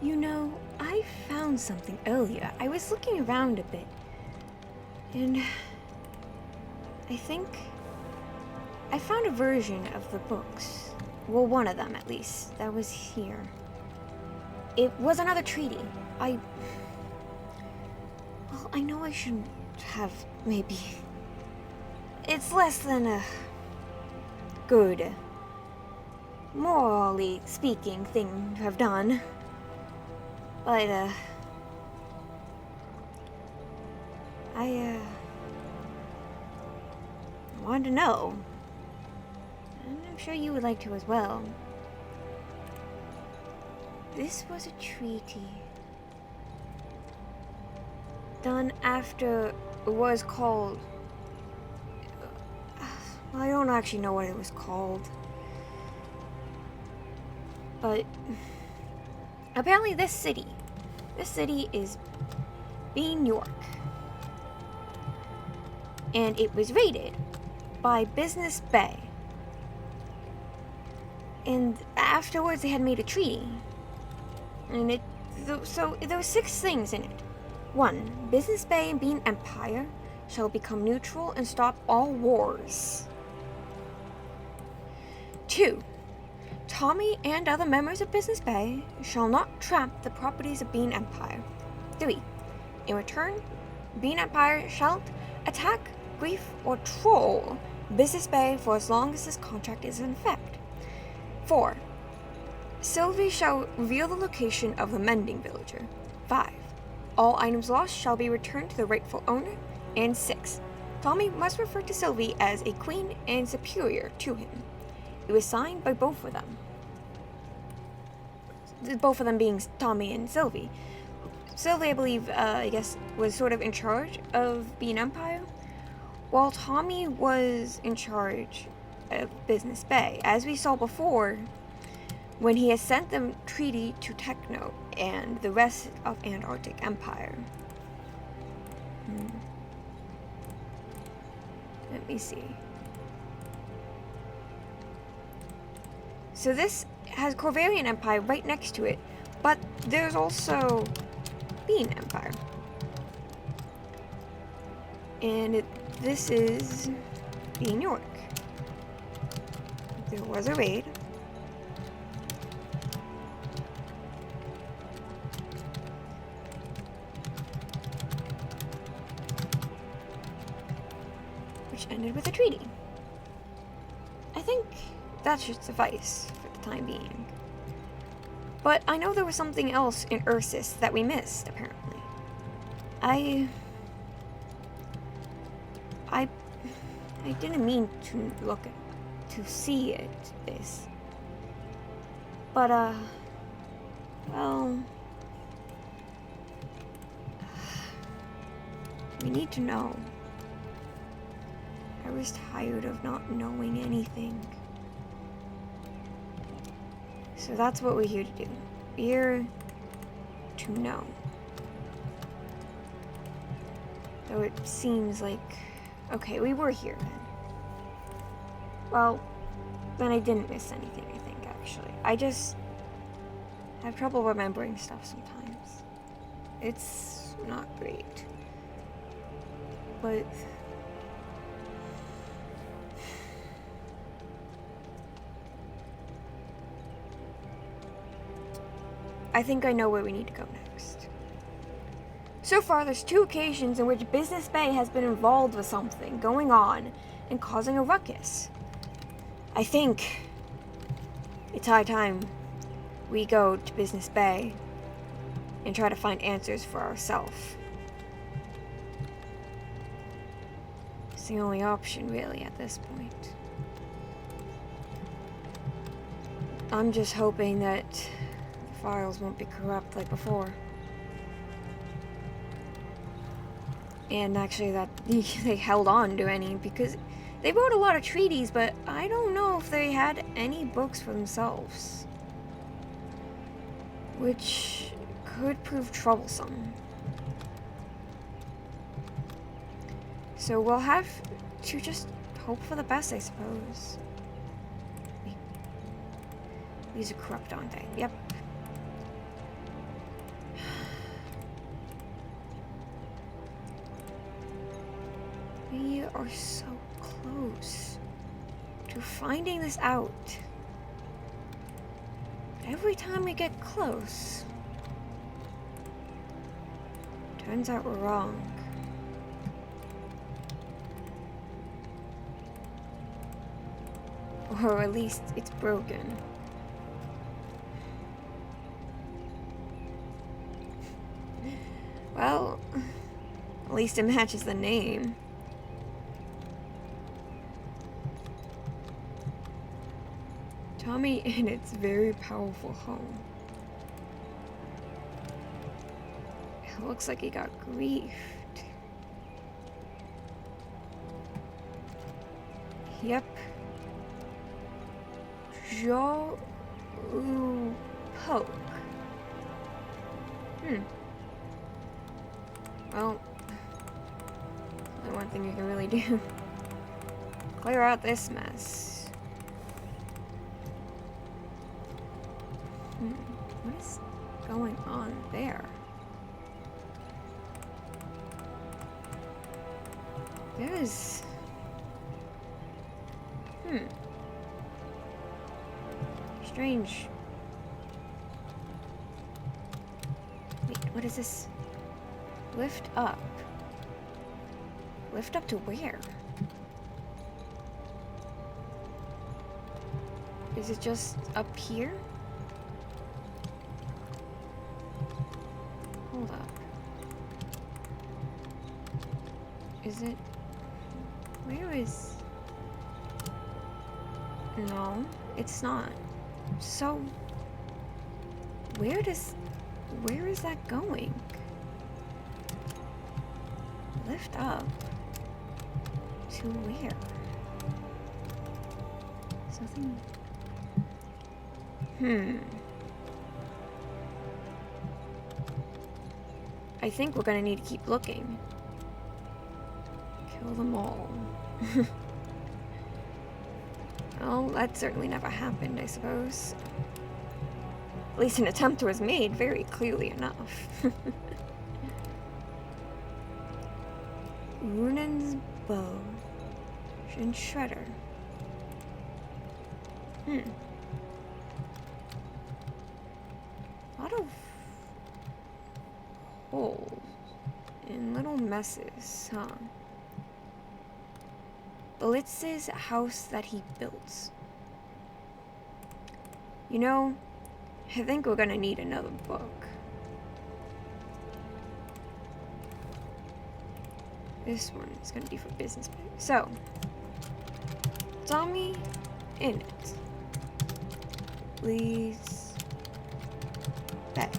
You know, I found something earlier. I was looking around a bit, and I think I found a version of the books. Well, one of them, at least, that was here. It was another treaty. Well, I know I shouldn't have, maybe. It's less than a good, morally speaking, thing to have done. But, I wanted to know. And I'm sure you would like to as well. This was a treaty done after it was called... Well, I don't actually know what it was called. But apparently this city is Bean York. And it was raided by Business Bay. And afterwards they had made a treaty. And so there were 6 things in it. 1. Business Bay and Bean Empire shall become neutral and stop all wars. 2. Tommy and other members of Business Bay shall not tramp the properties of Bean Empire. 3. In return, Bean Empire shall attack, grief, or troll Business Bay for as long as this contract is in effect. 4. Sylvie shall reveal the location of the mending villager. 5. All items lost shall be returned to the rightful owner. And 6. Tommy must refer to Sylvie as a queen and superior to him. It was signed by both of them. Both of them being Tommy and Sylvie. Sylvie, I believe, was sort of in charge of Bean Empire, while Tommy was in charge of Business Bay, as we saw before when he has sent the treaty to Techno and the rest of Antarctic Empire. Let me see. So this has Corvarian Empire right next to it, but there's also Bean Empire. And this is Bean York. There was a raid. Which ended with a treaty. I think that should suffice for the time being. But I know there was something else in Ursus that we missed, apparently. I didn't mean to see this. But, well, we need to know. I was tired of not knowing anything. So that's what we're here to do. We're here to know. Though it seems like... Okay, we were here then. Well, then I didn't miss anything, I think, actually. I just have trouble remembering stuff sometimes. It's not great. But... I think I know where we need to go next. So far, there's 2 occasions in which Business Bay has been involved with something going on and causing a ruckus. I think it's high time we go to Business Bay and try to find answers for ourselves. It's the only option, really, at this point. I'm just hoping that the files won't be corrupt like before. And actually that they held on to any, because they wrote a lot of treaties, but I don't know if they had any books for themselves. Which could prove troublesome. So we'll have to just hope for the best, I suppose. These are corrupt, aren't they? Yep. are so close to finding this out. But every time we get close, turns out we're wrong. Or at least it's broken. Well, at least it matches the name. Tommy in its very powerful home. It looks like he got griefed. Yep. Joe Poke. Well, only one thing you can really do. Clear out this mess. What is going on there? There's... strange. Wait, what is this? Lift up. Lift up to where? Is it just up here? Hold up. Is it... Where is... No, it's not. So... Where is that going? Lift up. To where? Something... I think we're gonna need to keep looking. Kill them all. Well, that certainly never happened, I suppose. At least an attempt was made, very clearly enough. Runan's bow. And shredder. A lot of holes and little messes, huh? Blitz's house that he built. You know, I think we're gonna need another book. This one is gonna be for business. So, Tommy in it. Please. Back.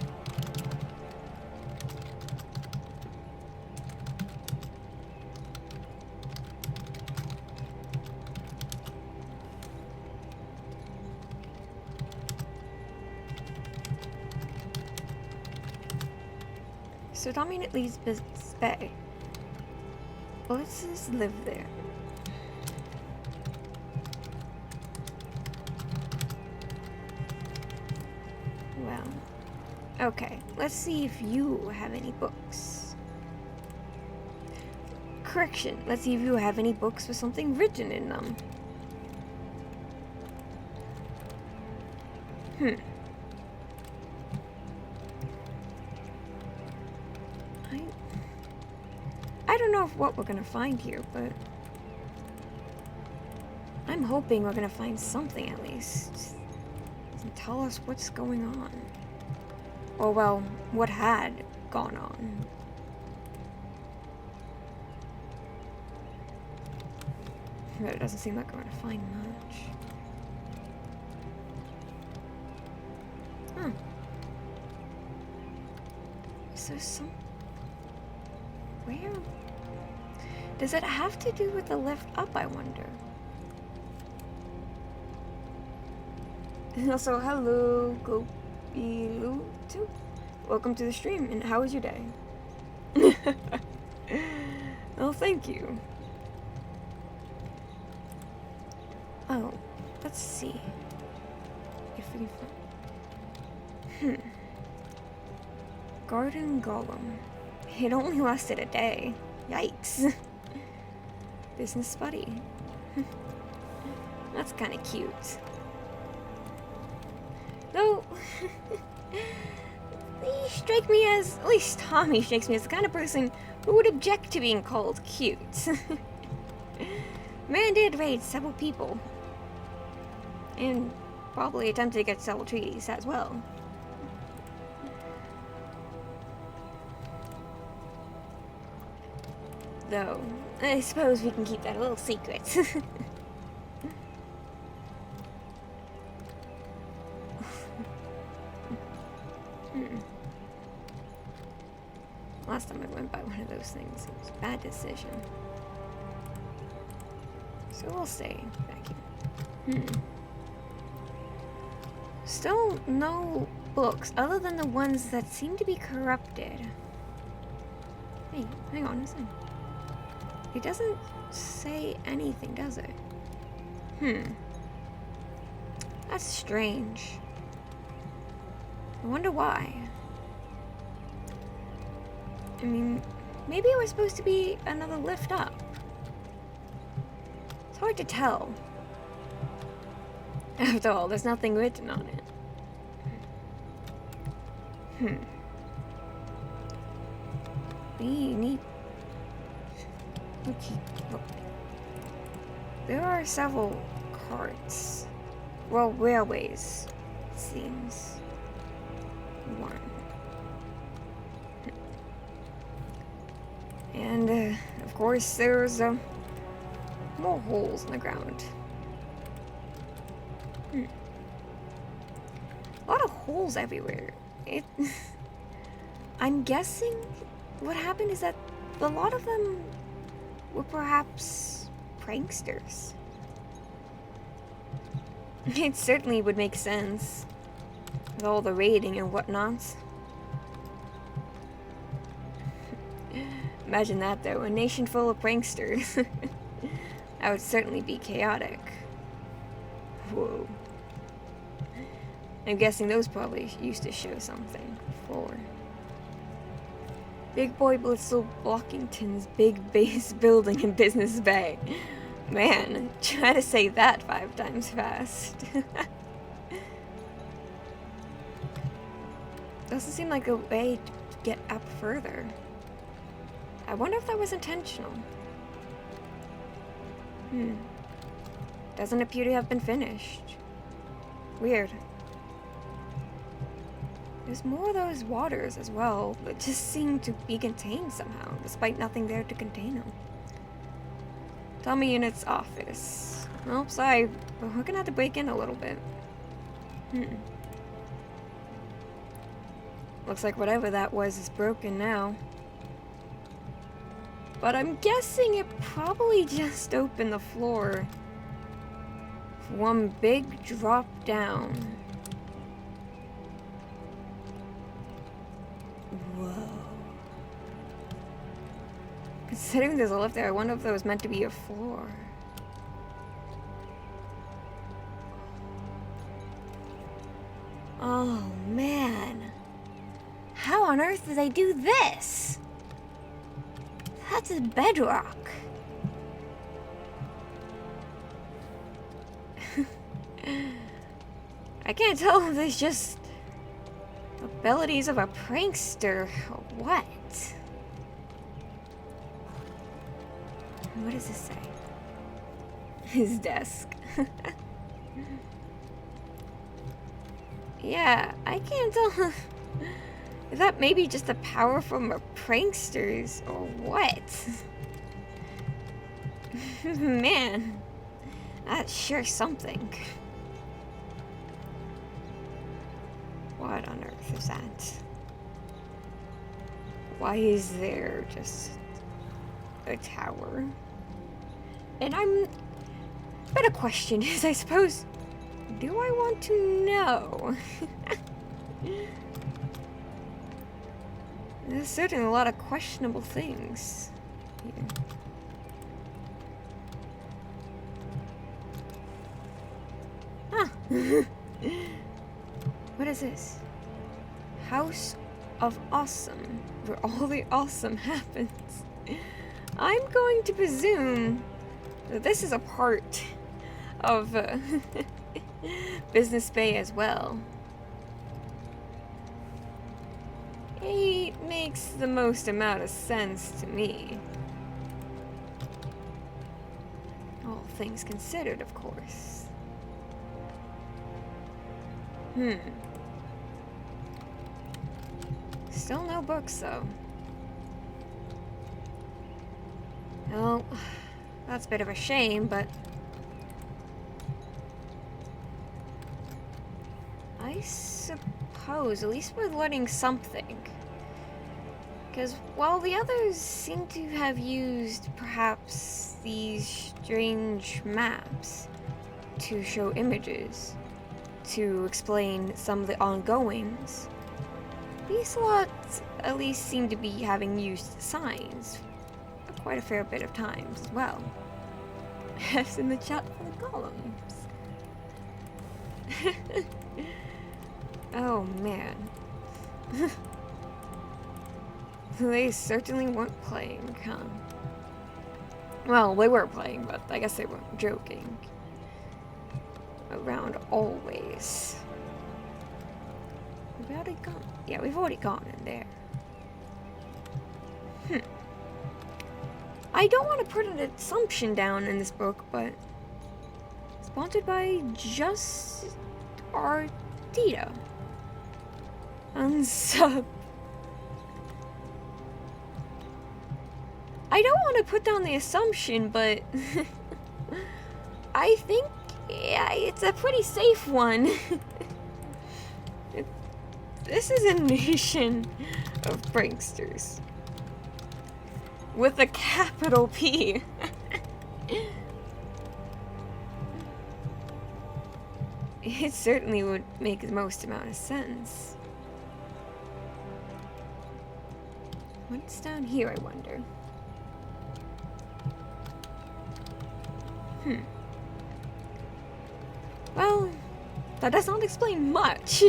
So Tommy leaves Business Bay. Well, let's just live there. Well, okay. Let's see if you have any books. Correction. Let's see if you have any books with something written in them. I don't know what we're gonna find here, but I'm hoping we're gonna find something at least. And tell us what's going on. Or, well, what had gone on. But it doesn't seem like we're gonna find much. Is there some... Where? Does it have to do with the lift up, I wonder? And also, hello, Gopilutu. Welcome to the stream, and how was your day? Well, thank you. Oh, let's see. If we can find... Garden Golem. It only lasted a day. Yikes. Business buddy. That's kind of cute. Though, they strike me as, at least Tommy strikes me as the kind of person who would object to being called cute. Man did raid several people. And probably attempted to get several treaties as well. Though, I suppose we can keep that a little secret. Last time I went by one of those things, it was a bad decision. So we'll stay back here. Still no books, other than the ones that seem to be corrupted. Hey, hang on a second. It doesn't say anything, does it? That's strange. I wonder why. I mean, maybe it was supposed to be another lift up. It's hard to tell. After all, there's nothing written on it. We need... Okay, look. There are several carts. Well, railways, it seems. One. And, of course, there's, more holes in the ground. A lot of holes everywhere. I'm guessing what happened is that a lot of them were perhaps pranksters. It certainly would make sense with all the raiding and whatnot. Imagine that, though, a nation full of pranksters. That would certainly be chaotic. Whoa. I'm guessing those probably used to show something before. Big Boy Blitzel Blockington's big base building in Business Bay. Man, try to say that 5 times fast. Doesn't seem like a way to get up further. I wonder if that was intentional. Doesn't appear to have been finished. Weird. There's more of those waters as well, that just seem to be contained somehow, despite nothing there to contain them. Tommy in its office. Oh, sorry, but we're gonna have to break in a little bit. Looks like whatever that was is broken now. But I'm guessing it probably just opened the floor. One big drop down. Whoa. Considering there's a lift there, I wonder if that was meant to be a floor. Oh man. How on earth did they do this? That's a bedrock. I can't tell if there's just abilities of a prankster or what. What does this say? His desk. Yeah, I can't tell if that may be just the power from a pranksters or what. Man, that's sure something. What on earth is that? Why is there just a tower? And but a question is, I suppose, do I want to know? There's certainly a lot of questionable things here. Huh. What is this? House of Awesome, where all the awesome happens. I'm going to presume This is a part of Business Bay as well. It makes the most amount of sense to me. All things considered, of course. Still no books, though. Well, that's a bit of a shame, but I suppose at least we're learning something. Because while the others seem to have used perhaps these strange maps to show images, to explain some of the ongoings, these lots at least seem to be having used signs quite a fair bit of times as well. As in the chat for the columns. Oh man. They certainly weren't playing, huh? Well, they were playing, but I guess they weren't joking. Around always. We've already gone. Yeah, we've already gone in there. I don't want to put an assumption down in this book, but sponsored by Just Ardita. Unsub. I don't want to put down the assumption, but I think, yeah, it's a pretty safe one. This is a nation of pranksters. With a capital P. It certainly would make the most amount of sense. What's down here, I wonder? Well, that does not explain much.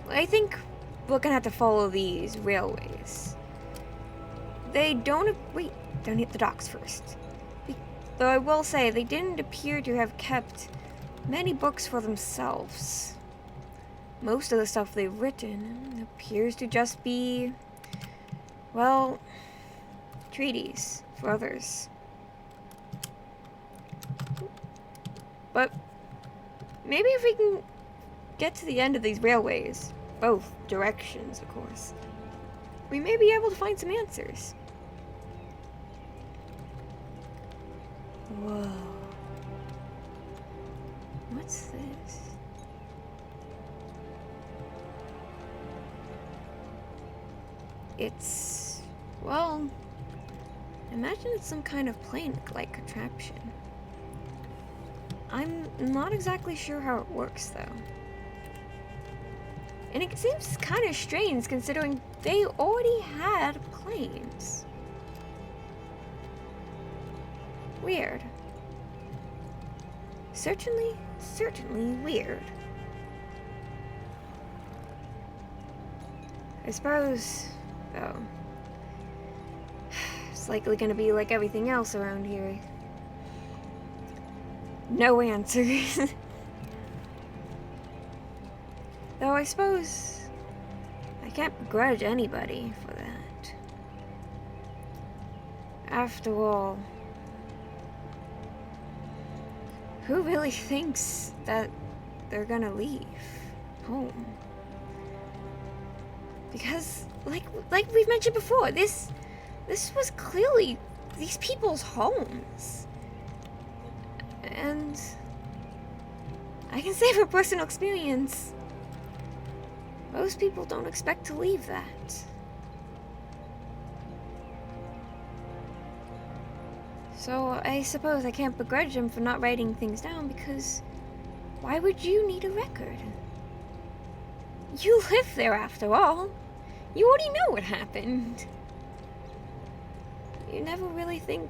I think we're gonna have to follow these railways. They don't... Wait, don't hit the docks first. Though I will say, they didn't appear to have kept many books for themselves. Most of the stuff they've written appears to just be, well, treaties for others. But maybe if we can get to the end of these railways, both directions, of course, we may be able to find some answers. Whoa. What's this? It's, well, imagine it's some kind of plane-like contraption. I'm not exactly sure how it works, though. And it seems kind of strange considering they already had planes. Weird. Certainly weird. I suppose, though, it's likely gonna be like everything else around here. No answers. Though I suppose I can't begrudge anybody for that. After all, who really thinks that they're gonna leave home? Because, like we've mentioned before, this was clearly these people's homes. And I can say from personal experience, most people don't expect to leave that. So I suppose I can't begrudge them for not writing things down, because why would you need a record? You live there after all. You already know what happened. You never really think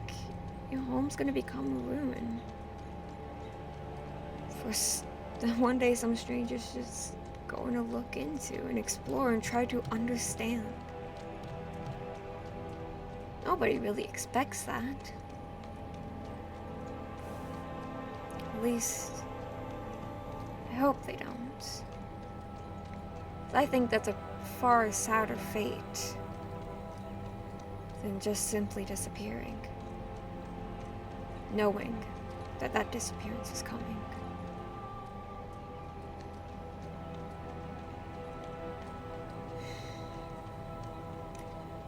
your home's gonna become a ruin. For one day some stranger's just going to look into and explore and try to understand. Nobody really expects that. At least, I hope they don't. I think that's a far sadder fate than just simply disappearing. Knowing that that disappearance is coming.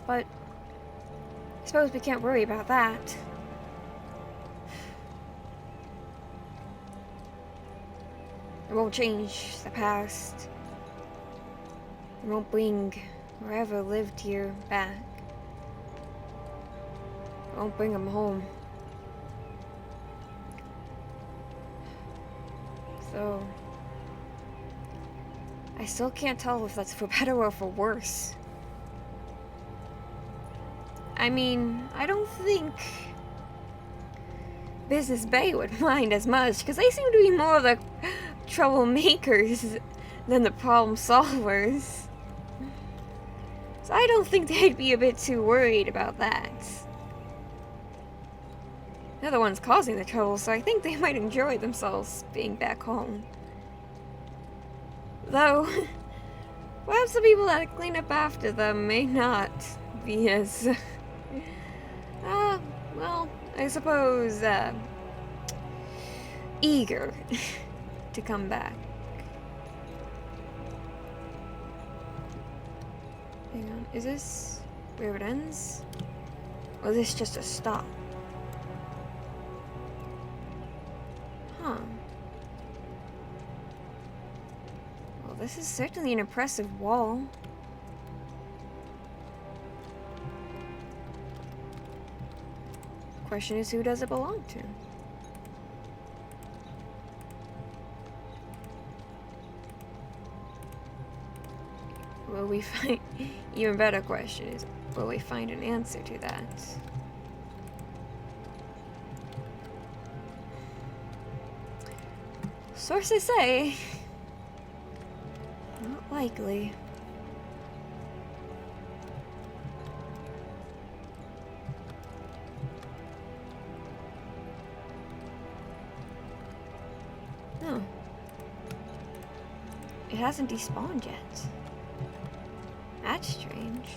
But I suppose we can't worry about that. It won't change the past. It won't bring whoever lived here back. It won't bring them home. So I still can't tell if that's for better or for worse. I mean, I don't think Business Bay would mind as much, because they seem to be more of the troublemakers than the problem solvers. So I don't think they'd be a bit too worried about that. They're the ones causing the trouble, so I think they might enjoy themselves being back home. Though, perhaps the people that clean up after them may not be as... well, I suppose, eager to come back. Hang on, is this where it ends? Or is this just a stop? Huh. Well, this is certainly an impressive wall. Question is, who does it belong to? Will we find... Even better question is, will we find an answer to that? Sources say... not likely. No. It hasn't despawned yet. That's strange.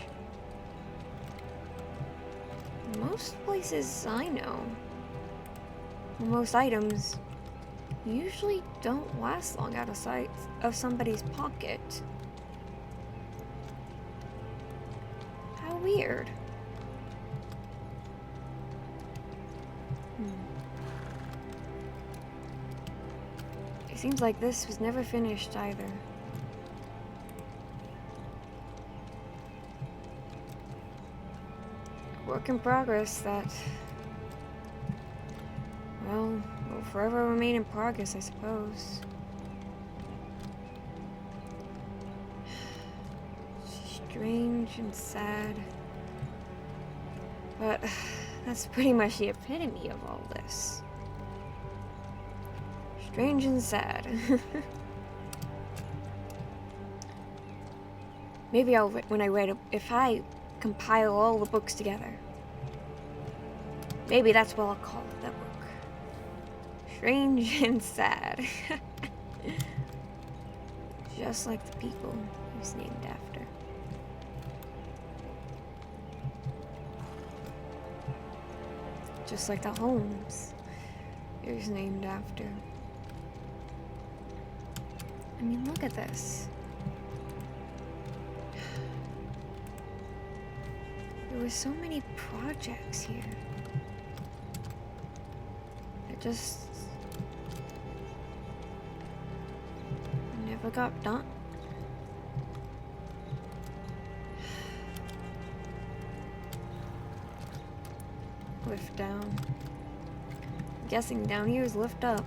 Most places I know, most items usually don't last long out of sight of somebody's pocket. How weird. It seems like this was never finished either. Work in progress that, well, will forever remain in progress, I suppose. Strange and sad. But that's pretty much the epitome of all this. Strange and sad. Maybe if I compile all the books together. Maybe that's what I'll call that book. Strange and sad. Just like the people it was named after. Just like the homes it was named after. I mean, look at this. There were so many projects here. It just never got done. Lift down. I'm guessing down here is lift up.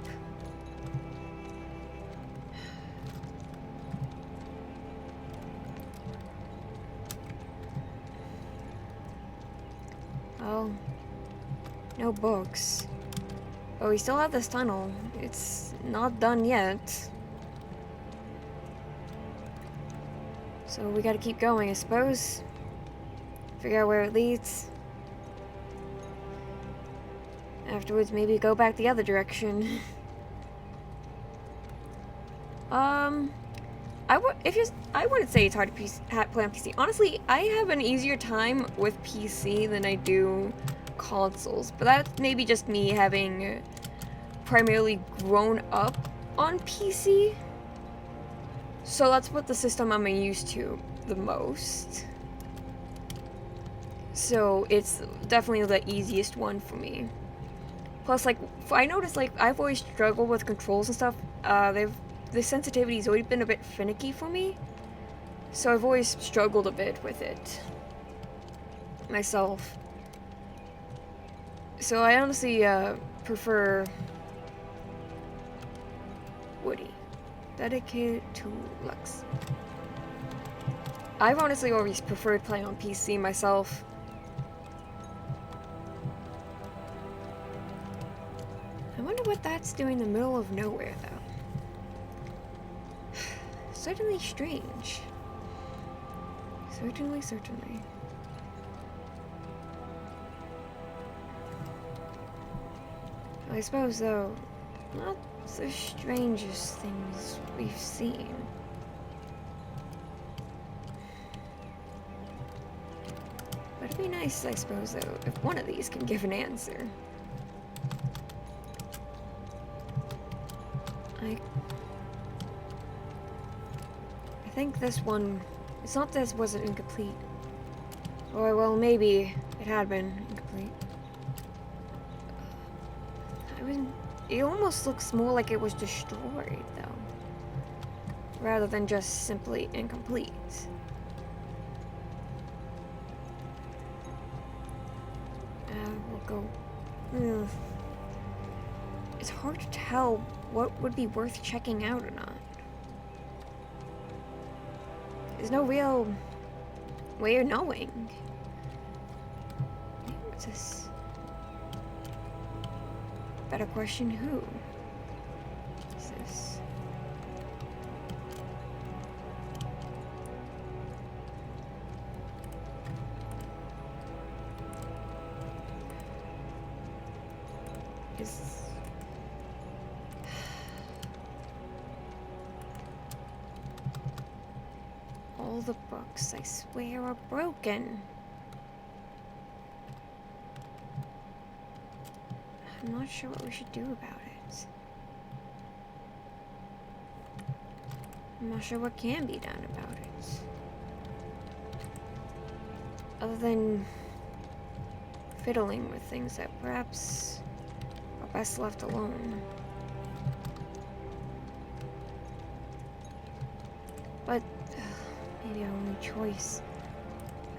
Oh, no books. But we still have this tunnel. It's not done yet. So we gotta keep going, I suppose. Figure out where it leads. Afterwards, maybe go back the other direction. I wouldn't say it's hard to play on PC. Honestly, I have an easier time with PC than I do consoles, but that's maybe just me having primarily grown up on PC. So that's what the system I'm used to the most. So it's definitely the easiest one for me. Plus, like, I noticed, like, I've always struggled with controls and stuff. The sensitivity's always been a bit finicky for me. So I've always struggled a bit with it myself. So I honestly prefer Woody. Dedicated to Lux. I've honestly always preferred playing on PC myself. I wonder what that's doing in the middle of nowhere, though. Certainly strange. Certainly. I suppose, though, not the strangest things we've seen. But it'd be nice, I suppose, though, if one of these can give an answer. I think this one... It's not that this wasn't incomplete. Or, well, maybe it had been incomplete. It almost looks more like it was destroyed, though. Rather than just simply incomplete. We'll go... It's hard to tell what would be worth checking out or not. There's no real way of knowing. What's this? Better question, who? What's this? Is... All the books, I swear, are broken. I'm not sure what we should do about it. I'm not sure what can be done about it. Other than fiddling with things that perhaps are best left alone. But maybe our only choice.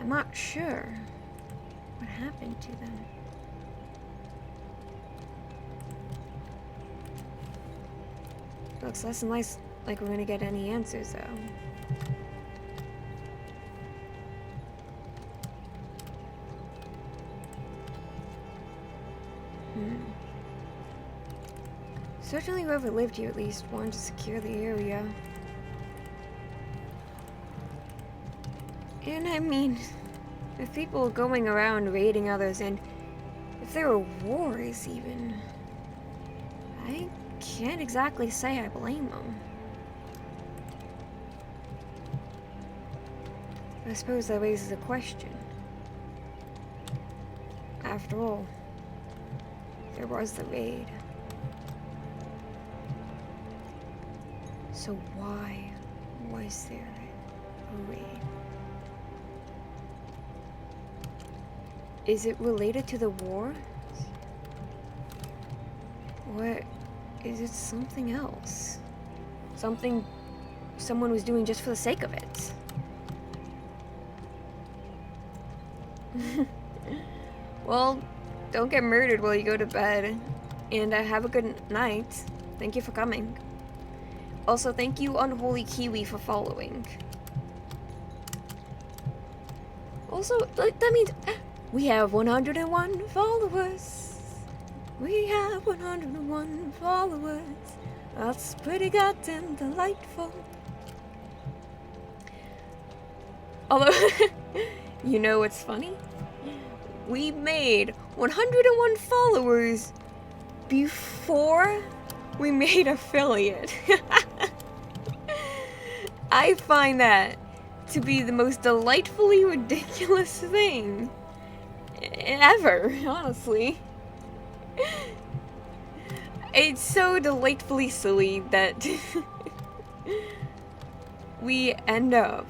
I'm not sure what happened to them. Looks less and less like we're gonna get any answers, though. Certainly whoever lived here at least wanted to secure the area. And I mean, if people are going around raiding others, and if there are wars even, I can't exactly say I blame them. I suppose that raises a question. After all, there was the raid. So why was there a raid? Is it related to the war? Or is it something else? Something someone was doing just for the sake of it? Well, don't get murdered while you go to bed. And have a good night. Thank you for coming. Also, thank you, Unholy Kiwi, for following. Also, that means we have 101 followers. We have 101 followers. That's pretty goddamn delightful. Although, you know what's funny? We made 101 followers before we made affiliate. I find that to be the most delightfully ridiculous thing ever, honestly. It's so delightfully silly that we end up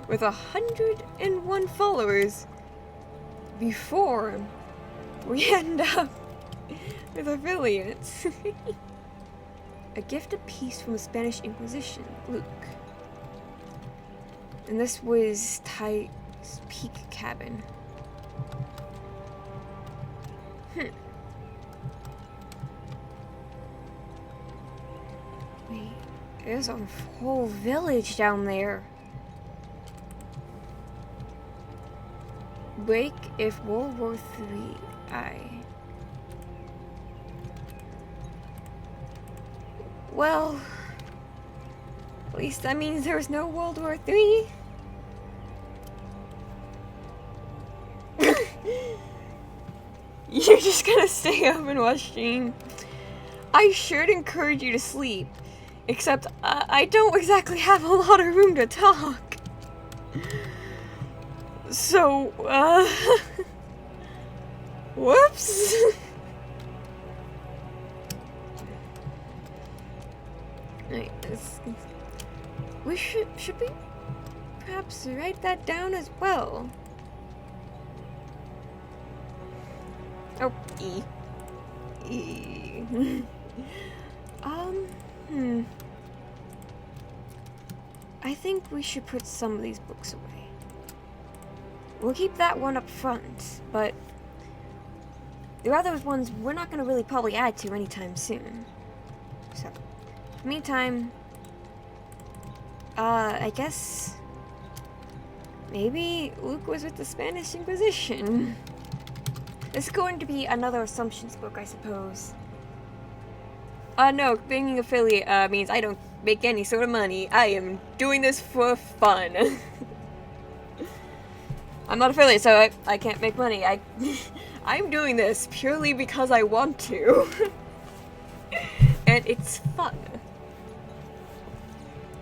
with 101 followers before we end up with affiliates. A gift of peace from the Spanish Inquisition, Luke. And this was Ty's Peak Cabin. Wait, there's a whole village down there. Break if World War III. Well, at least that means there was no World War III. You're just gonna stay up and watch stream. I should encourage you to sleep, except I don't exactly have a lot of room to talk. So, whoops. Right, we should we perhaps write that down as well? Oh, E. I think we should put some of these books away. We'll keep that one up front, but the other ones we're not gonna really probably add to anytime soon. So, meantime, I guess maybe Luke was with the Spanish Inquisition. This is going to be another assumptions book, I suppose. No, being an affiliate means I don't make any sort of money. I am doing this for fun. I'm not affiliate, so I can't make money. I'm doing this purely because I want to. And it's fun.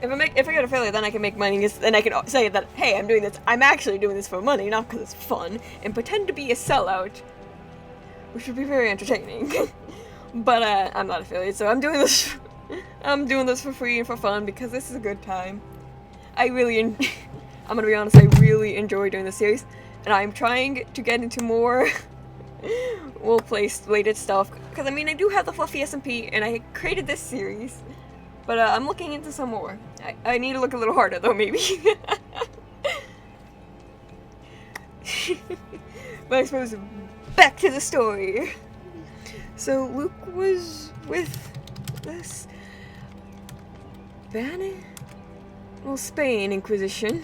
If I get affiliate, then I can make money, then I can say that, hey, I'm doing this. I'm actually doing this for money, not because it's fun, and pretend to be a sellout, which would be very entertaining. But I'm not affiliate, so I'm doing this. I'm doing this for free and for fun because this is a good time. I'm gonna be honest, I really enjoy doing this series, and I'm trying to get into more role-play related stuff. Because I mean, I do have the fluffy SMP, and I created this series, but I'm looking into some more. I need to look a little harder though, maybe. But I suppose back to the story. So Luke was with this Spain Inquisition.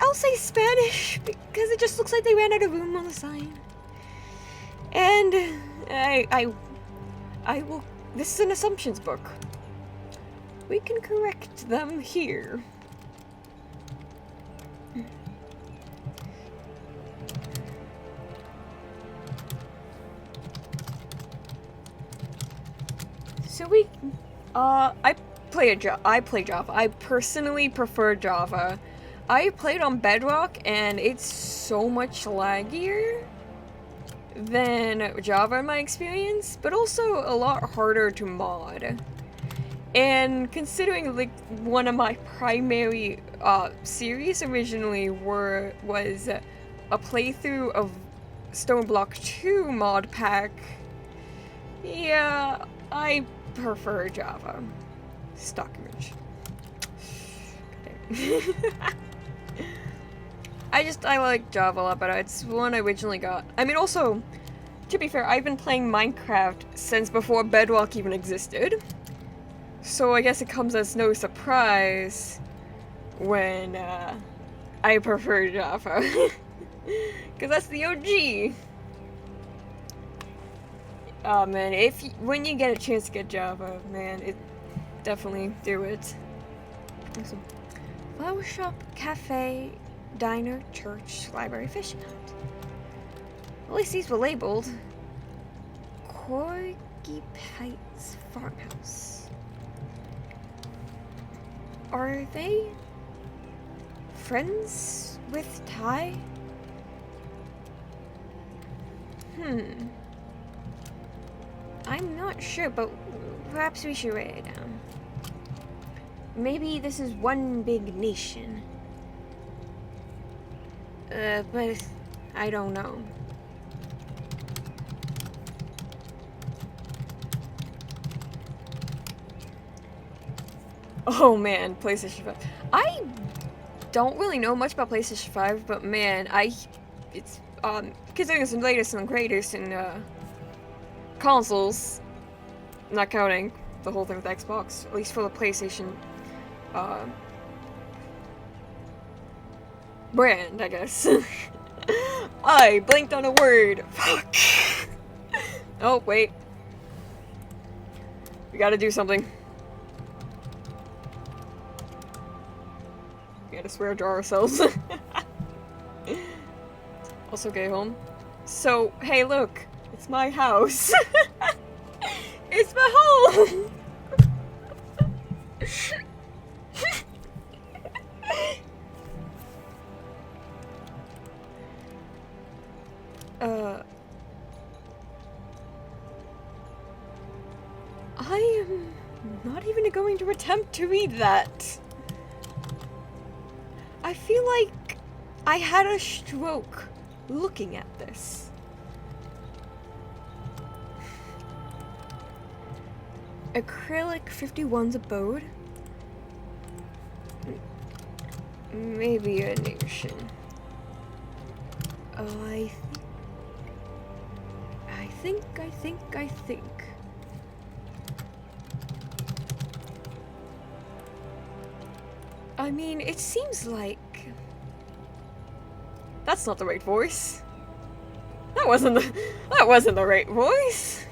I'll say Spanish because it just looks like they ran out of room on the sign. And I will. This is an assumptions book. We can correct them here. So I play Java. I personally prefer Java. I played on Bedrock, and it's so much laggier than Java in my experience, but also a lot harder to mod. And considering like one of my primary series originally was a playthrough of Stoneblock 2 mod pack, yeah, I prefer Java. Stock image. I like Java a lot better. It's one I originally got. I mean, also, to be fair, I've been playing Minecraft since before Bedrock even existed. So I guess it comes as no surprise when I prefer Java. Because that's the OG. Oh man, when you get a chance to get Java, man, definitely do it. Awesome. Flower shop, cafe, diner, church, library, fishing hut. At least these were labeled. Corgi Heights Farmhouse. Are they friends with Ty? I'm not sure, but perhaps we should write it down. Maybe this is one big nation. But I don't know. Oh man, PlayStation 5. I don't really know much about PlayStation 5, but man, it's considering it's the latest and greatest in consoles, not counting the whole thing with Xbox, at least for the PlayStation brand, I guess. I blinked on a word. Fuck. Oh, wait. We gotta do something. We gotta swear to ourselves. Also, get home. So, hey, look. It's my house. It's my home. I am not even going to attempt to read that. I feel like I had a stroke looking at this. Acrylic 51's abode? Maybe a nation. I think. I mean, it seems like... That's not the right voice. That wasn't the right voice.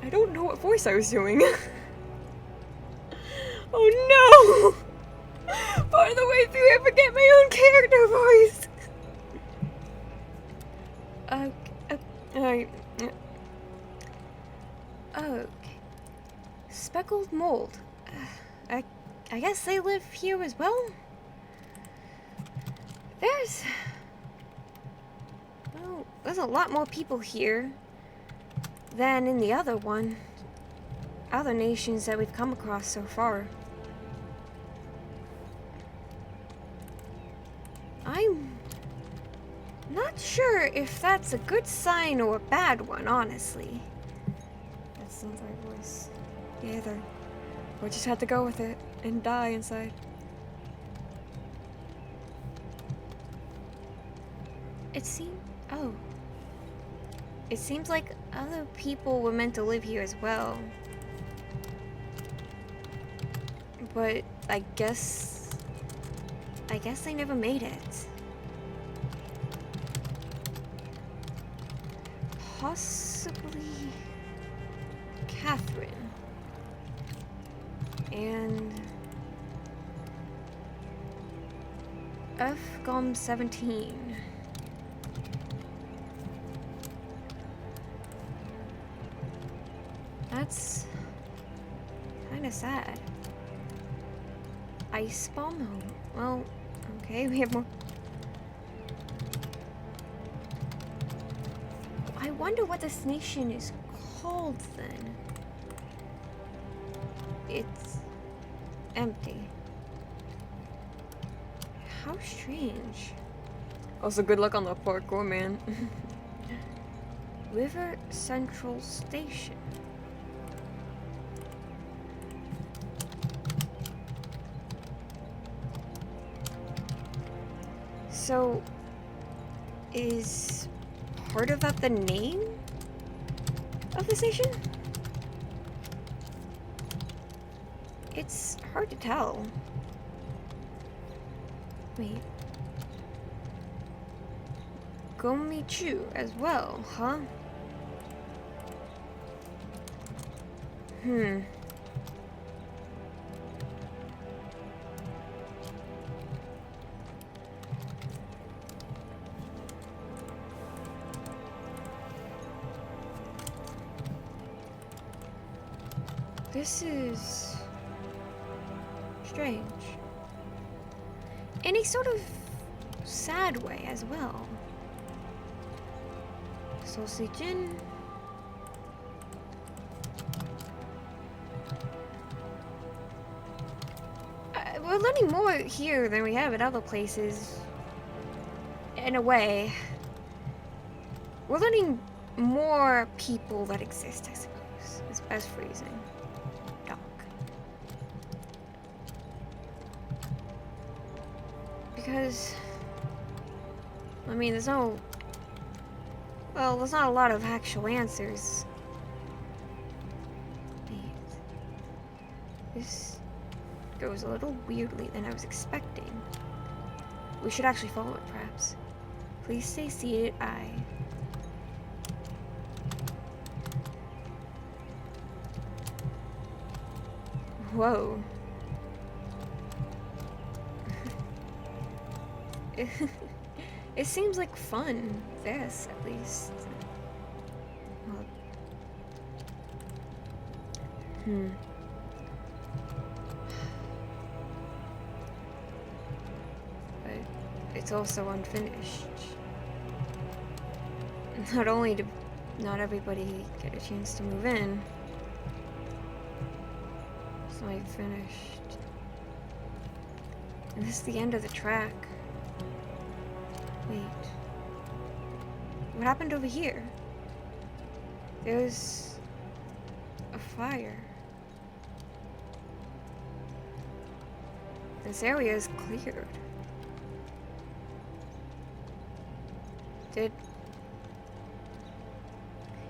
I don't know what voice I was doing. Oh no! Part of the way through, I forget my own character voice. Okay. Speckled mold. I guess they live here as well? There's a lot more people here than in the other nations that we've come across so far. I'm not sure if that's a good sign or a bad one, honestly. That's not the right voice. Either. We'll just have to go with it and die inside. It seems like other people were meant to live here as well. But I guess they never made it. Possibly Catherine. And FGOM 17. That's kinda sad. Ice bomb? Oh, well, okay, we have more. I wonder what this nation is called then. It's empty. How strange. Also, good luck on the parkour, man. River Central Station. So, is part of that the name of the station? It's hard to tell. Wait. Gomichu as well, huh? This is strange. In a sort of sad way as well. Sausage-in. We're learning more here than we have at other places. In a way. We're learning more people that exist, I suppose. Is best phrasing. Doc. Because, I mean, there's not a lot of actual answers. Wait. This goes a little weirdly than I was expecting. We should actually follow it, perhaps. Please stay seated, Whoa. It seems like fun. This, at least. Well, But it's also unfinished. Not only did not everybody get a chance to move in, it's not even finished. And this is the end of the track. Wait. What happened over here? There's a fire. This area is cleared. Did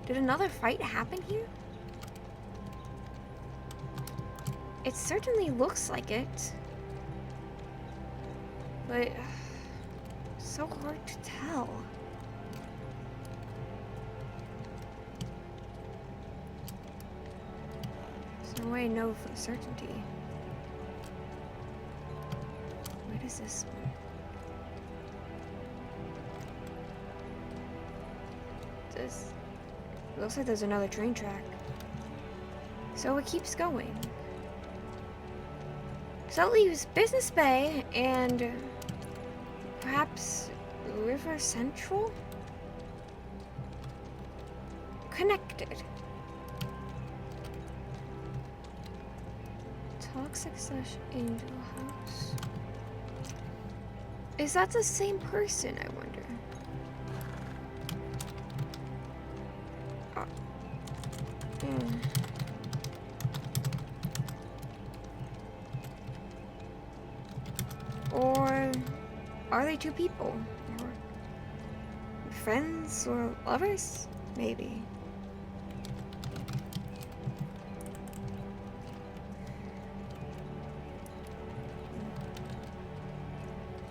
another fight happen here? It certainly looks like it. But so hard to tell. There's no way to know for certainty. What is this one? It looks like there's another train track. So it keeps going. So that leaves Business Bay and perhaps River Central? Connected. Toxic / Angel House. Is that the same person, I wonder? Or are they two people? Or friends or lovers? Maybe.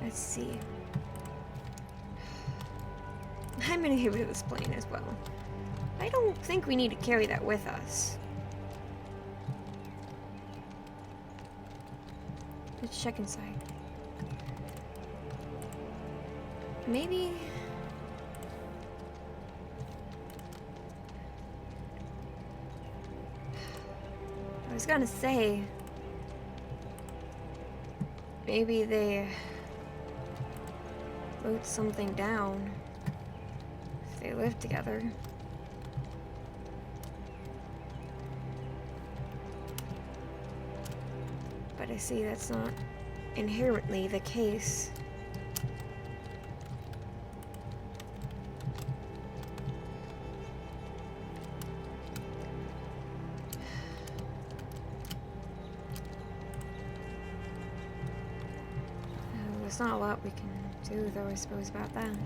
Let's see. I'm gonna get rid of this plane as well. I don't think we need to carry that with us. Let's check inside. Maybe... I was gonna say... maybe they... wrote something down. If they lived together. But I see that's not inherently the case. There's not a lot we can do, though, I suppose, about that.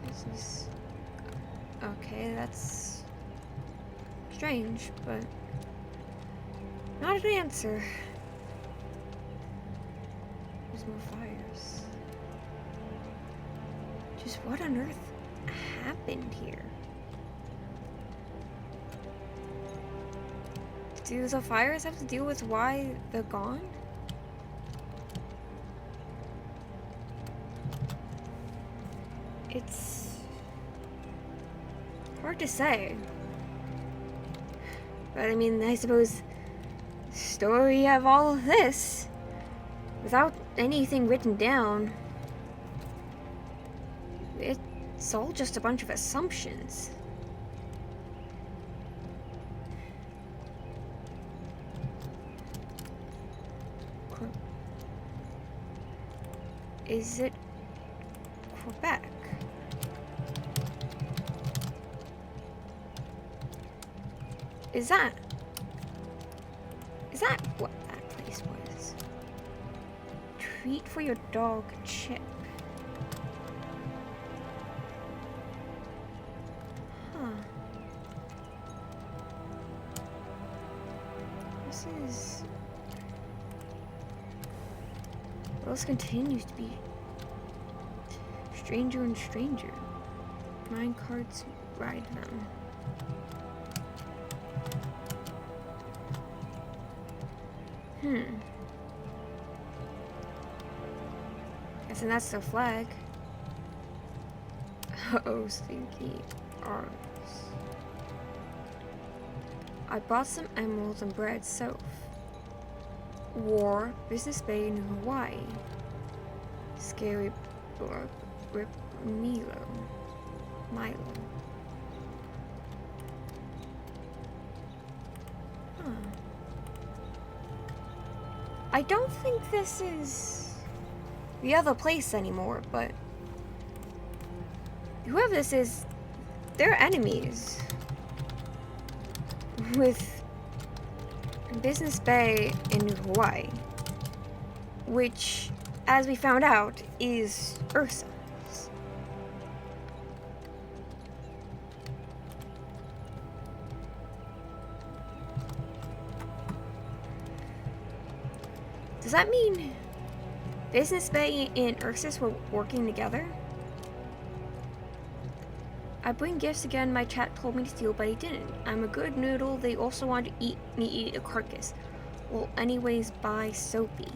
This is... okay, that's... strange, but... not an answer. There's more fires. Just what on earth happened here? Do the fires have to deal with why they're gone? It's hard to say. But I mean, I suppose the story of all of this, without anything written down, it's all just a bunch of assumptions. Is it Quebec? Is that what that place was? Treat for your dog, Chip. Huh. This is... Well, this continues to be stranger and stranger. 9 cards ride them. Guessing that's the flag. Oh, stinky arms. I bought some emeralds and bread south. War, Business Bay in Hawaii. Scary Brook, Rip Milo. Huh. I don't think this is the other place anymore, but whoever this is, they're enemies with Business Bay in Hawaii, which, as we found out, is Ursa's. Does that mean Business Bay and Ursus were working together? I bring gifts again. My chat told me to steal, but he didn't. I'm a good noodle. They also want to eat a carcass. Well, anyways, bye, Soapy.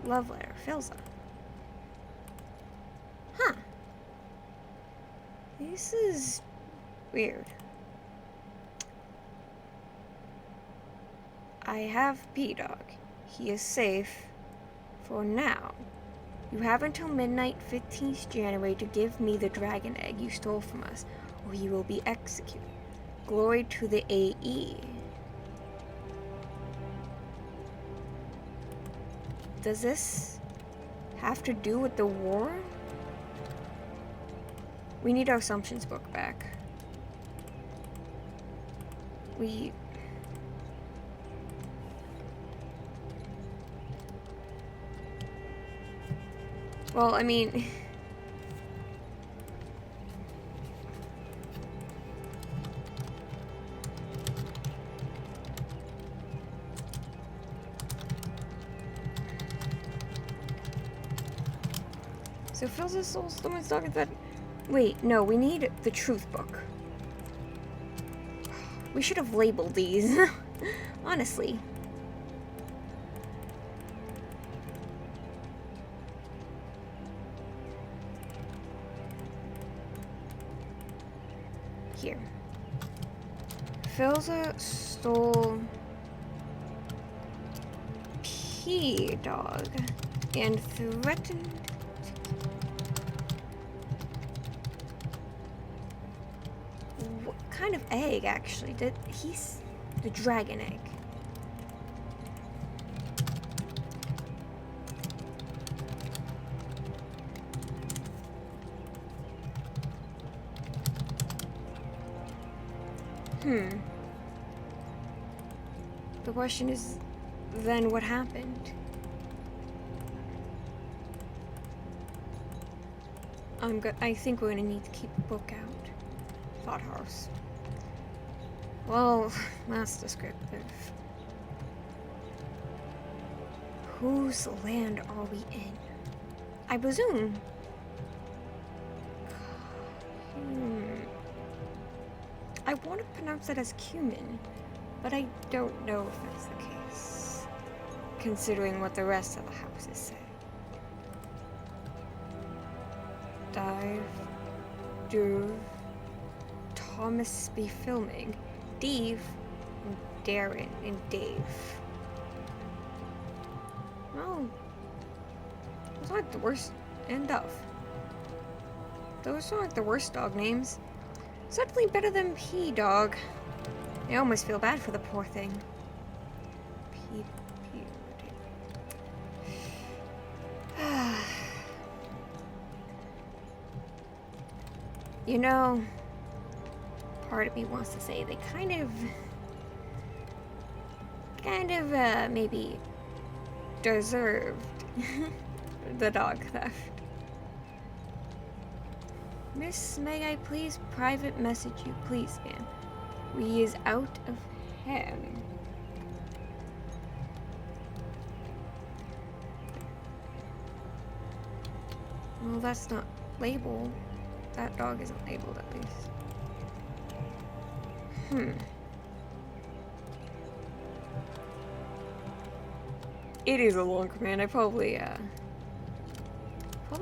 Love letter, Filza. Huh. This is weird. I have P-Dog. He is safe for now. You have until midnight 15th January to give me the dragon egg you stole from us, or you will be executed. Glory to the AE. Does this have to do with the war? We need our assumptions book back. Well, I mean... So fills his soul, someone's talking that... Wait, no, we need the truth book. We should have labeled these. Honestly. Here. Filza stole P-Dog and threatened... What kind of egg, actually? He's the dragon egg. The question is, then what happened? I think we're gonna need to keep the book out. Thought House. Well, that's descriptive. Whose land are we in? I presume. I want to pronounce it as cumin, but I don't know if that's the case, considering what the rest of the houses say. Dive. Do. Thomas be filming. Dave. And Darren and Dave. Well, those aren't the worst. And Dove. Those aren't the worst dog names. Certainly better than P-Dog. I almost feel bad for the poor thing. P. You know, part of me wants to say they kind of, maybe deserved the dog theft. Miss, may I please private message you, please, ma'am? We is out of hand. Well, that's not labeled. That dog isn't labeled, at least. It is a long command. I probably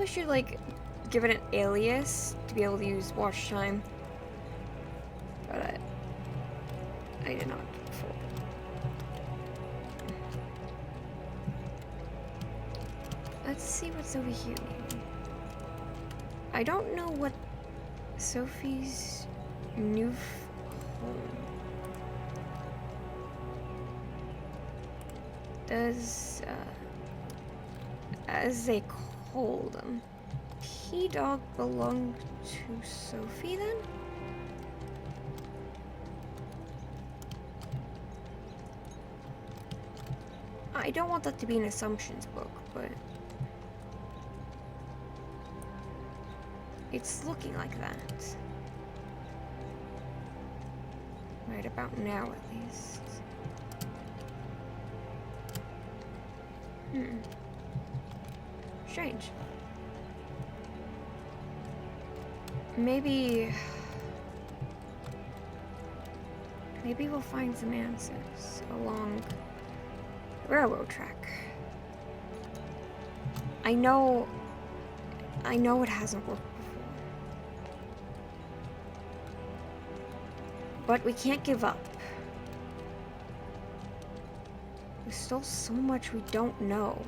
should, like, give it an alias to be able to use watch time. But I did not before. Let's see what's over here, maybe. I don't know what Sophie's new home does, as they call them. P-Dog belong to Sophie, then? I don't want that to be an assumptions book, but it's looking like that. Right about now, at least. Strange. Maybe we'll find some answers along the railroad track. I know it hasn't worked before. But we can't give up. There's still so much we don't know.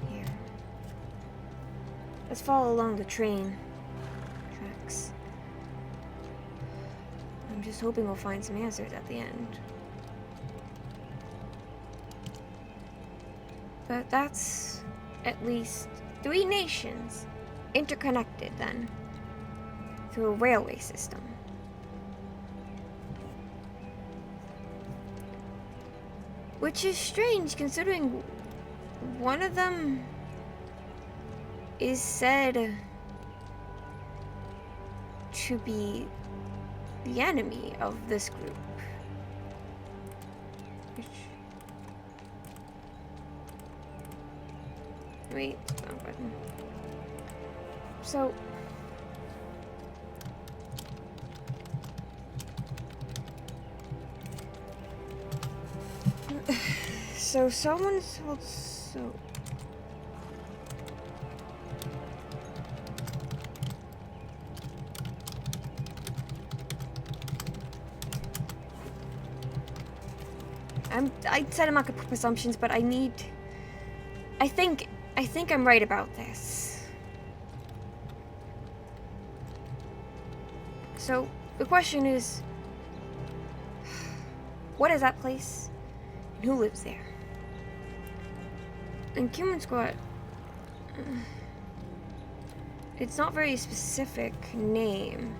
Here. Let's follow along the train tracks. I'm just hoping we'll find some answers at the end. But that's at least 3 nations interconnected then through a railway system. Which is strange considering one of them is said to be the enemy of this group. Wait, wrong button. So someone told I said I'm not gonna put assumptions, but I think I'm right about this. So the question is, what is that place? And who lives there? And Cumin Squad, it's not very specific name.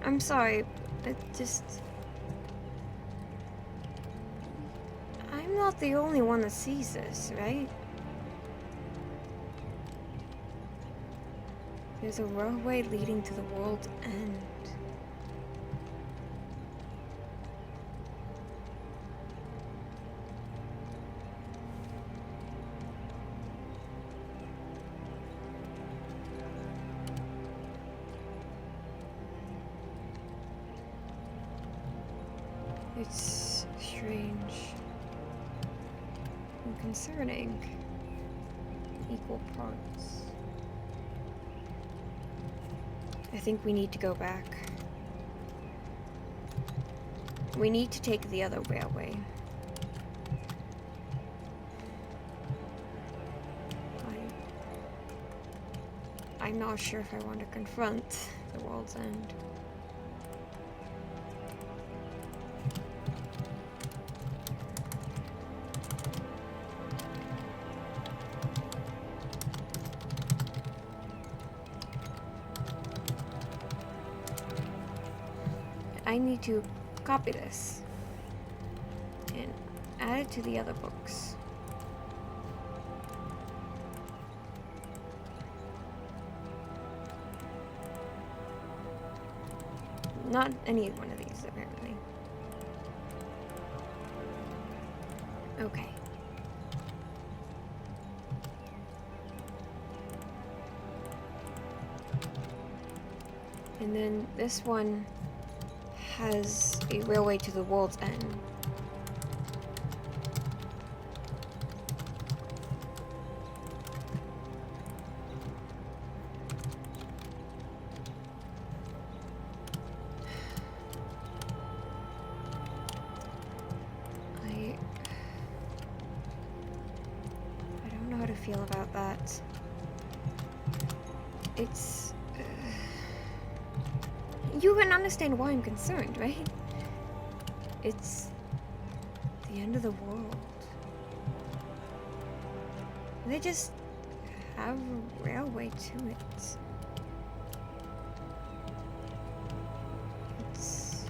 I'm sorry, I'm not the only one that sees this, right? There's a roadway leading to the world's end. concerning. Equal parts. I think we need to go back. We need to take the other railway. I'm not sure if I want to confront the world's end. I need to copy this and add it to the other books. Not any one of these, apparently. Okay. And then this one has a railway to the world's end. I don't know how to feel about that. It's... you can understand why I'm concerned, right? It's the end of the world. They just have a railway to it. It's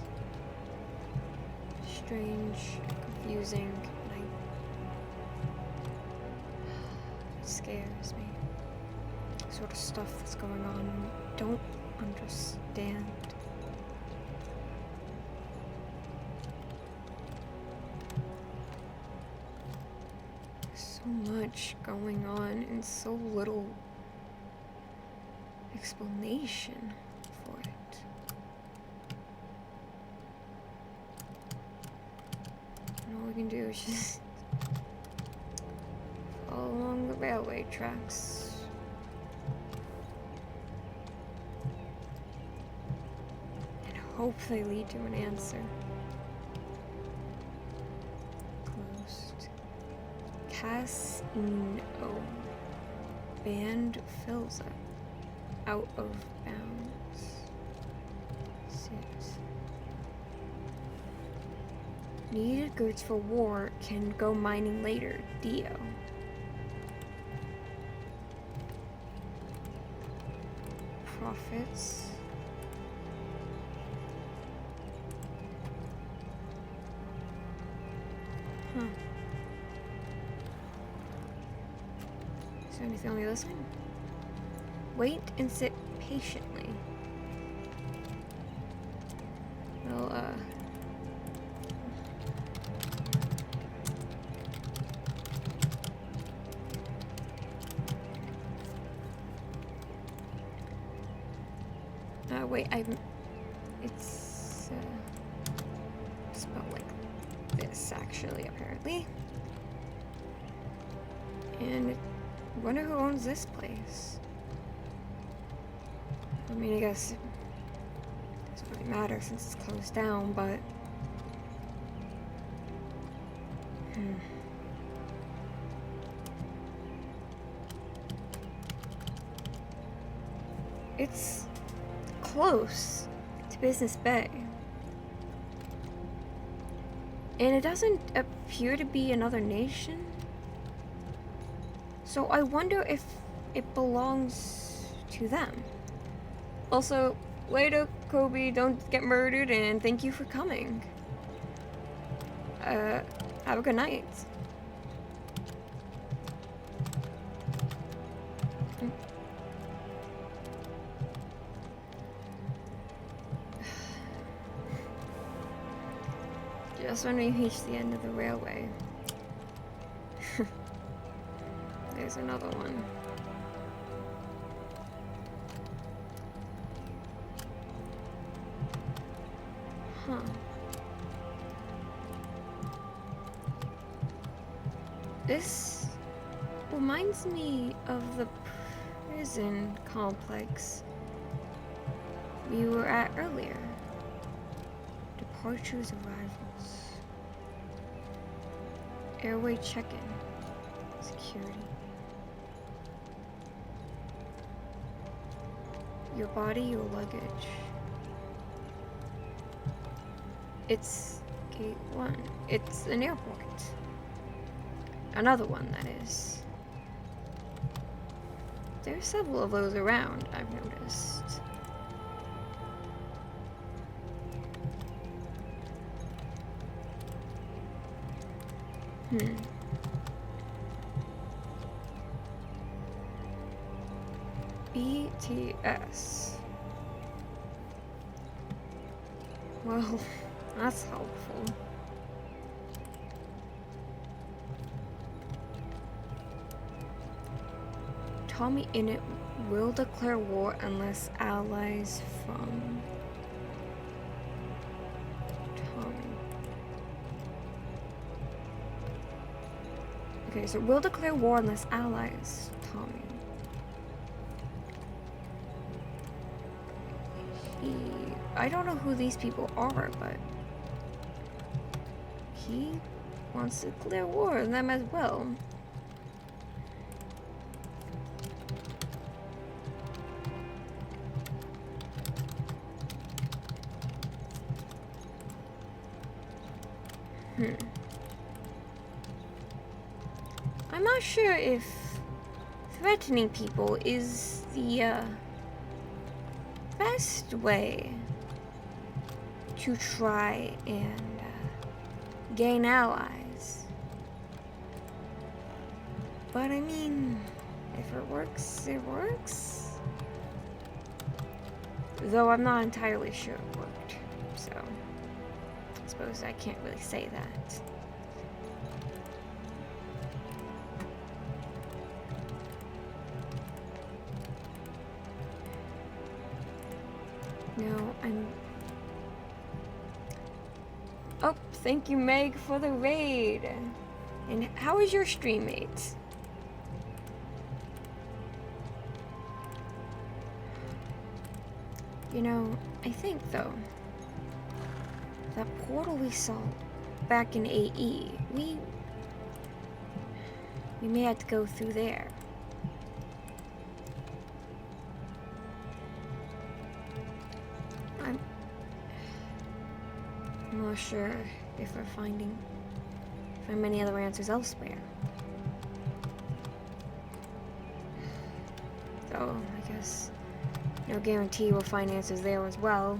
strange, confusing, and it scares me. The sort of stuff that's going on, I don't understand. So much going on and so little explanation for it. And all we can do is just follow along the railway tracks. And hope they lead to an answer. Casino. Band fills up. Out of bounds. 6. Needed goods for war can go mining later. Dio. Profits. Huh. Is there anything on the other side? Wait and sit patiently. Well, wait, it's, spelled like this, actually, apparently. And I wonder who owns this place. I mean, I guess it doesn't really matter since it's closed down, but... It's close to Business Bay. And it doesn't appear to be another nation. So I wonder if it belongs to them. Also, later, Kobe, don't get murdered, and thank you for coming. Have a good night. Just when we reach the end of the railway. There's another one. Huh. This reminds me of the prison complex we were at earlier. Departures, arrivals. Airway check-in. Security. Your body, your luggage. It's gate 1. It's an airport. Another one, that is. There's several of those around, I've noticed. BTS. Well, that's helpful. Tommy Innit will declare war unless allies from Tommy. Okay, so will declare war unless allies Tommy. I don't know who these people are, but he wants to declare war on them as well. I'm not sure if threatening people is the best way to try and gain allies. But I mean, if it works, it works. Though I'm not entirely sure it worked, so I suppose I can't really say that. No, Oh, thank you, Meg, for the raid. And how is your stream, mate? You know, I think, though, that portal we saw back in AE, we may have to go through there. I'm not sure if we're find many other answers elsewhere. So, I guess no guarantee we'll find answers there as well.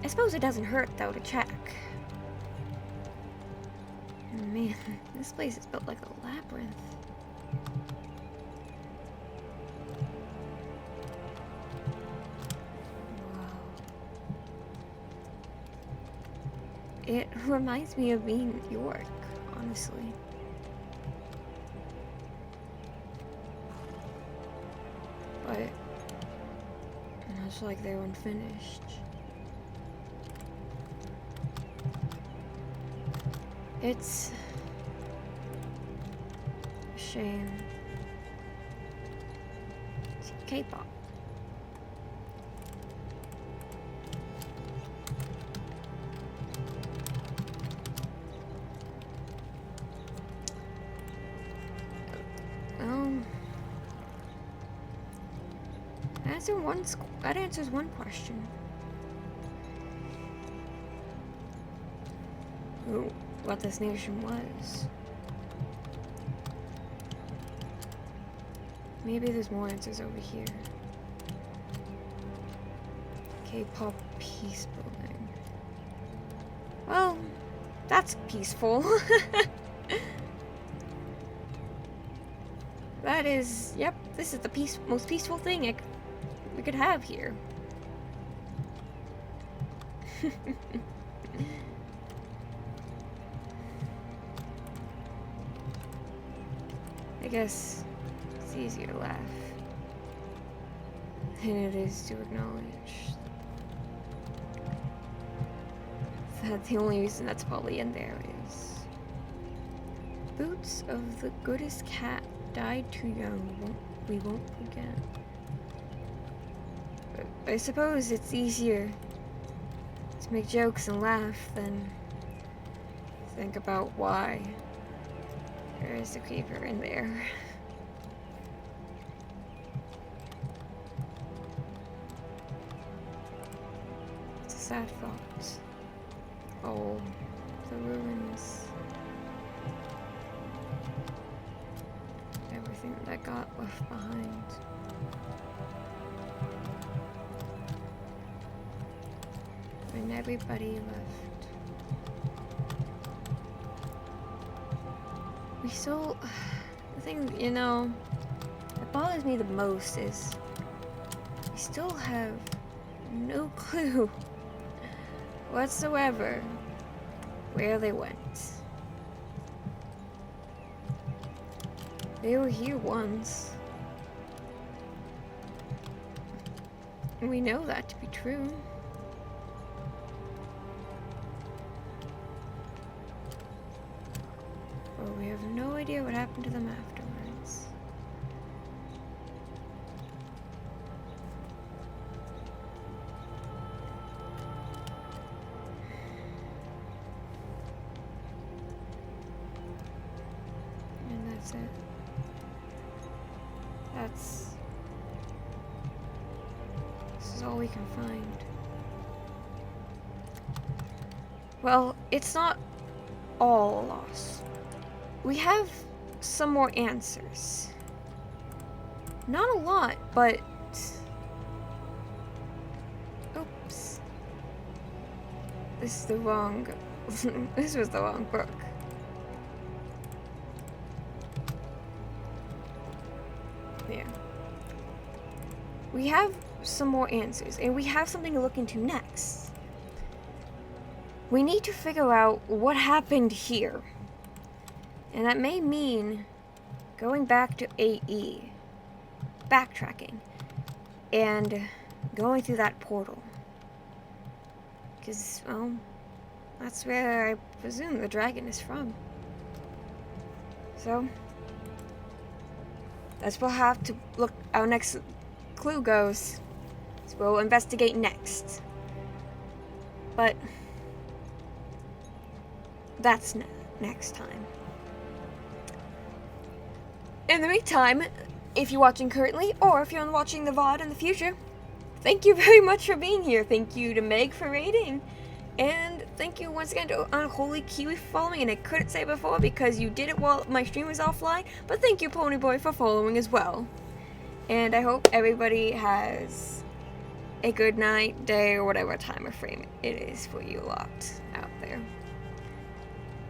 I suppose it doesn't hurt, though, to check. Man, this place is built like a labyrinth. It reminds me of being in York, honestly. But much like they're unfinished. It's a shame. It's K-pop. That answers one question. Ooh, what this nation was. Maybe there's more answers over here. K-pop peace building. Well, that's peaceful. That is, yep, this is the most peaceful thing we could have here. I guess it's easier to laugh than it is to acknowledge that the only reason that's probably in there is boots of the goodest cat died too young. We won't forget. But I suppose it's easier to make jokes and laugh than think about why there is a creeper in there. It's a sad thought. Oh, the ruins. Everything that got left behind. When everybody left. We still... The thing, you know, that bothers me the most is we still have no clue whatsoever where they went. They were here once. And we know that to be true. But we have no idea what happened to them afterwards. And that's it. This is all we can find. Well, it's not all a loss. We have some more answers. Not a lot, but... Oops. This is the wrong... This was the wrong book. Yeah. We have some more answers, and we have something to look into next. We need to figure out what happened here. And that may mean going back to AE, backtracking, and going through that portal. Because, well, that's where I presume the dragon is from. So, that's where we'll have to look, our next clue goes. So we'll investigate next. But, that's next time. In the meantime, if you're watching currently, or if you're watching the VOD in the future, thank you very much for being here. Thank you to Meg for raiding. And thank you once again to Unholy Kiwi for following. And I couldn't say before because you did it while my stream was offline. But thank you, Ponyboy, for following as well. And I hope everybody has a good night, day, or whatever time or frame it is for you lot out there.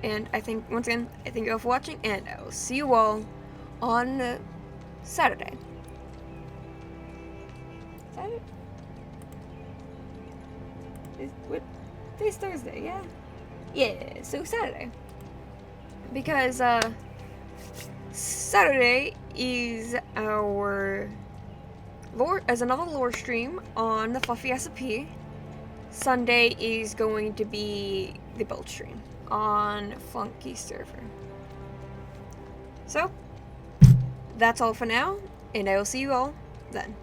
And I think, once again, I thank you all for watching, and I will see you all on Saturday. Saturday? Today's Thursday, yeah? Yeah, so Saturday. Because, Saturday is our another lore stream on the Fluffy SP. Sunday is going to be the build stream on Funky server. So, that's all for now, and I will see you all then.